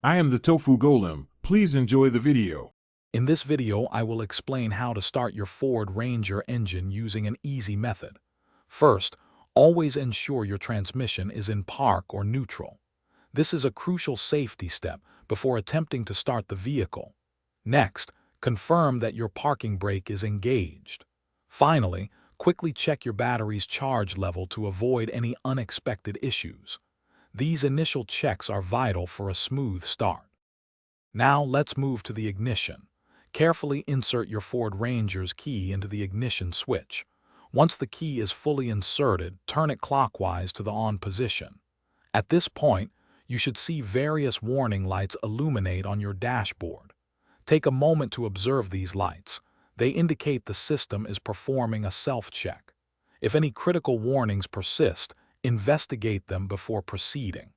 I am the Tofu Golem. Please enjoy the video. In this video, I will explain how to start your Ford Ranger engine using an easy method. First, always ensure your transmission is in park or neutral. This is a crucial safety step before attempting to start the vehicle. Next, confirm that your parking brake is engaged. Finally, quickly check your battery's charge level to avoid any unexpected issues. These initial checks are vital for a smooth start. Now let's move to the ignition. Carefully insert your Ford Ranger's key into the ignition switch. Once the key is fully inserted, turn it clockwise to the on position. At this point, you should see various warning lights illuminate on your dashboard. Take a moment to observe these lights. They indicate the system is performing a self-check. If any critical warnings persist, investigate them before proceeding.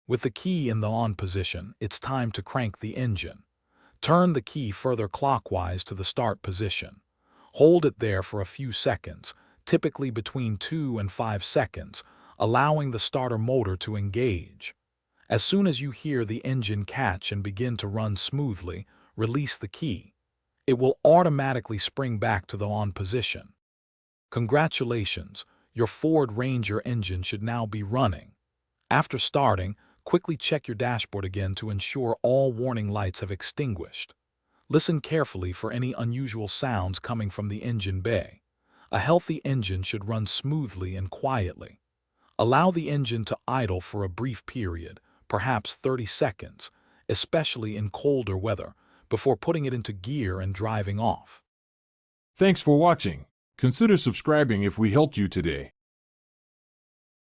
With the key in the on position, it's time to crank the engine. Turn the key further clockwise to the start position. Hold it there for a few seconds, typically between 2 and 5 seconds, allowing the starter motor to engage. As soon as you hear the engine catch and begin to run smoothly, release the key. It will automatically spring back to the on position. Congratulations, your Ford Ranger engine should now be running. After starting, quickly check your dashboard again to ensure all warning lights have extinguished. Listen carefully for any unusual sounds coming from the engine bay. A healthy engine should run smoothly and quietly. Allow the engine to idle for a brief period, perhaps 30 seconds, especially in colder weather, before putting it into gear and driving off. Thanks for watching. Consider subscribing if we helped you today.